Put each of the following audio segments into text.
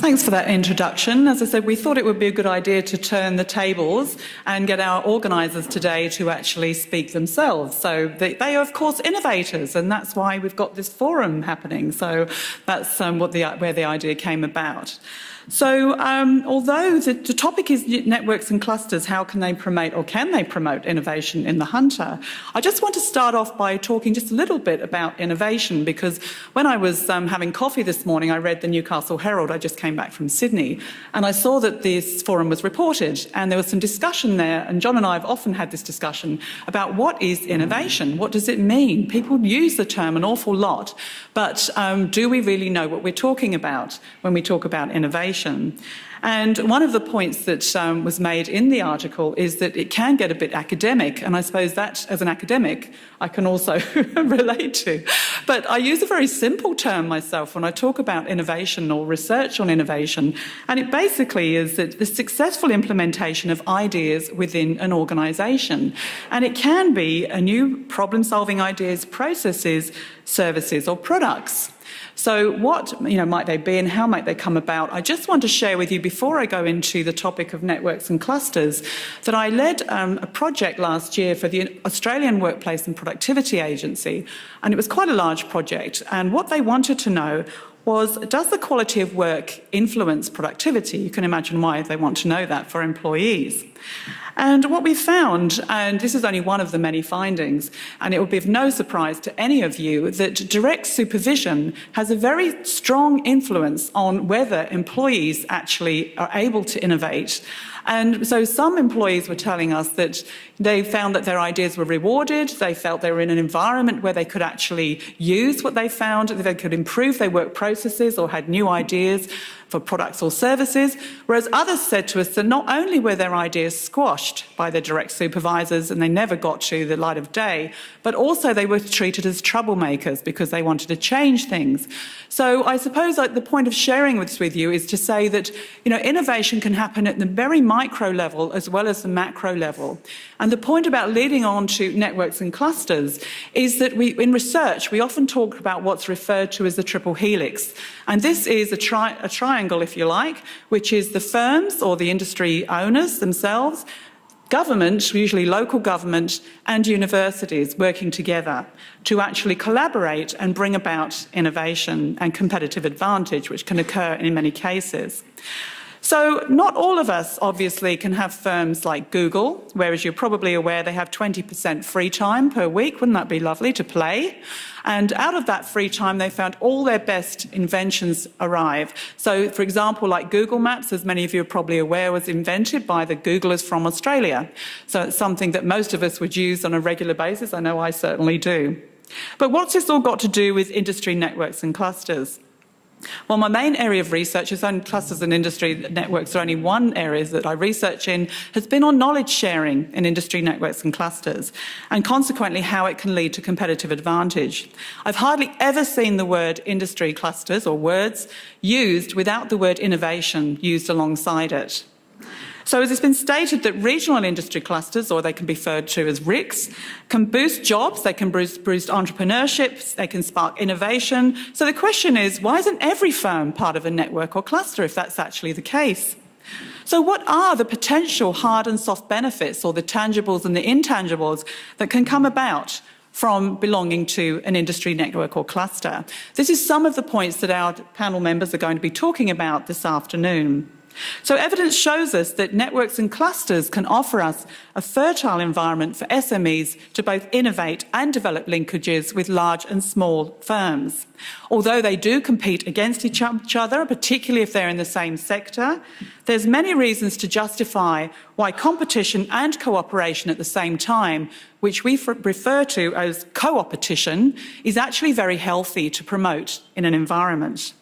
Thanks for that introduction. As I said, we thought it would be a good idea to turn the tables and get our organisers today to actually speak themselves. So they are, of course, innovators, and that's why we've got this forum happening. So that's where the idea came about. So although the topic is networks and clusters, how can they promote or can they promote innovation in the Hunter? I just want to start off by talking just a little bit about innovation, because when I was having coffee this morning, I read the Newcastle Herald. I just came back from Sydney, and I saw that this forum was reported, and there was some discussion there, and John and I have often had this discussion about what is innovation? What does it mean? People use the term an awful lot, but do we really know what we're talking about when we talk about innovation? And one of the points that was made in the article is that it can get a bit academic, and I suppose that, as an academic, I can also relate to. But I use a very simple term myself when I talk about innovation or research on innovation, and it basically is that the successful implementation of ideas within an organisation. And it can be a new problem-solving ideas, processes, services or products. So what might they be and how might they come about? I just want to share with you, before I go into the topic of networks and clusters, that I led a project last year for the Australian Workplace and Productivity Agency, and it was quite a large project. And what they wanted to know was, does the quality of work influence productivity? You can imagine why they want to know that for employees. And what we found, and this is only one of the many findings, and it will be of no surprise to any of you, that direct supervision has a very strong influence on whether employees actually are able to innovate. And so some employees were telling us that they found that their ideas were rewarded, they felt they were in an environment where they could actually use what they found, that they could improve their work processes or had new ideas for products or services, whereas others said to us that not only were their ideas squashed by their direct supervisors and they never got to the light of day, but also they were treated as troublemakers because they wanted to change things. So I suppose the point of sharing this with you is to say that innovation can happen at the very micro level as well as the macro level. And the point about leading on to networks and clusters is that in research, we often talk about what's referred to as the triple helix. And this is a triangle, if you like, which is the firms or the industry owners themselves, government, usually local government, and universities working together to actually collaborate and bring about innovation and competitive advantage, which can occur in many cases. So not all of us, obviously, can have firms like Google, where, as you're probably aware, they have 20% free time per week. Wouldn't that be lovely to play? And out of that free time, they found all their best inventions arrive. So, for example, like Google Maps, as many of you are probably aware, was invented by the Googlers from Australia. So it's something that most of us would use on a regular basis. I know I certainly do. But what's this all got to do with industry networks and clusters? Well, my main area of research is on clusters and industry networks. Are only one area that I research in has been on knowledge sharing in industry networks and clusters, and consequently how it can lead to competitive advantage. I've hardly ever seen the word industry clusters or words used without the word innovation used alongside it. So as it's been stated that regional industry clusters, or they can be referred to as RICs, can boost jobs, they can boost entrepreneurship, they can spark innovation. So the question is, why isn't every firm part of a network or cluster if that's actually the case? So what are the potential hard and soft benefits, or the tangibles and the intangibles, that can come about from belonging to an industry network or cluster? This is some of the points that our panel members are going to be talking about this afternoon. So evidence shows us that networks and clusters can offer us a fertile environment for SMEs to both innovate and develop linkages with large and small firms. Although they do compete against each other, particularly if they're in the same sector, there's many reasons to justify why competition and cooperation at the same time, which we refer to as co-opetition, is actually very healthy to promote in an environment.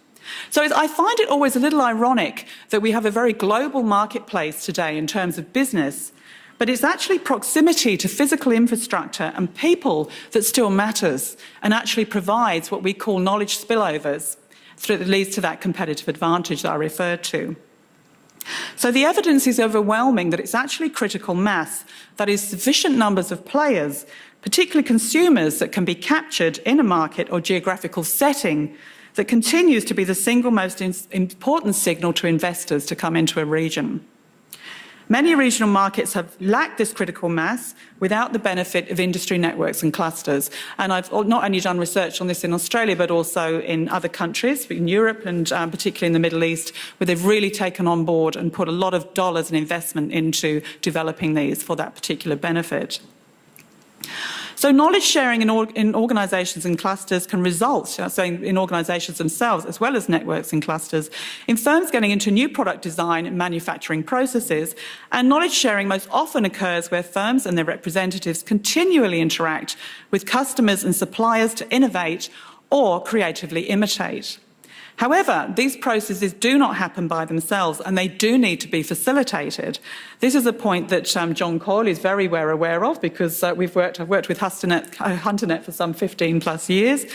So I find it always a little ironic that we have a very global marketplace today in terms of business, but it's actually proximity to physical infrastructure and people that still matters and actually provides what we call knowledge spillovers that leads to that competitive advantage that I referred to. So the evidence is overwhelming that it's actually critical mass, that is sufficient numbers of players, particularly consumers, that can be captured in a market or geographical setting, that continues to be the single most important signal to investors to come into a region. Many regional markets have lacked this critical mass without the benefit of industry networks and clusters. And I've not only done research on this in Australia, but also in other countries, in Europe and particularly in the Middle East, where they've really taken on board and put a lot of dollars and investment into developing these for that particular benefit. So knowledge sharing in organisations and clusters can result, so in organisations themselves, as well as networks and clusters, in firms getting into new product design and manufacturing processes. And knowledge sharing most often occurs where firms and their representatives continually interact with customers and suppliers to innovate or creatively imitate. However, these processes do not happen by themselves and they do need to be facilitated. This is a point that John Coyle is very well aware of because I've worked with HunterNet for some 15 plus years.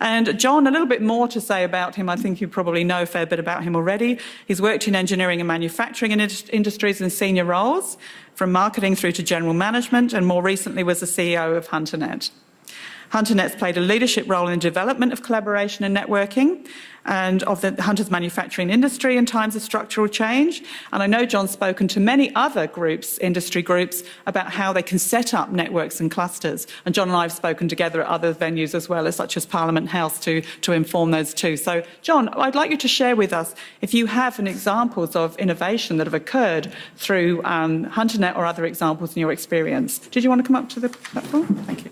And John, a little bit more to say about him. I think you probably know a fair bit about him already. He's worked in engineering and manufacturing industries in senior roles, from marketing through to general management, and more recently was the CEO of HunterNet. HunterNet's played a leadership role in the development of collaboration and networking and of the Hunter's manufacturing industry in times of structural change. And I know John's spoken to many other groups, industry groups, about how they can set up networks and clusters. And John and I have spoken together at other venues as well, as such as Parliament House, to inform those too. So, John, I'd like you to share with us if you have any examples of innovation that have occurred through HunterNet or other examples in your experience. Did you want to come up to the platform? Thank you.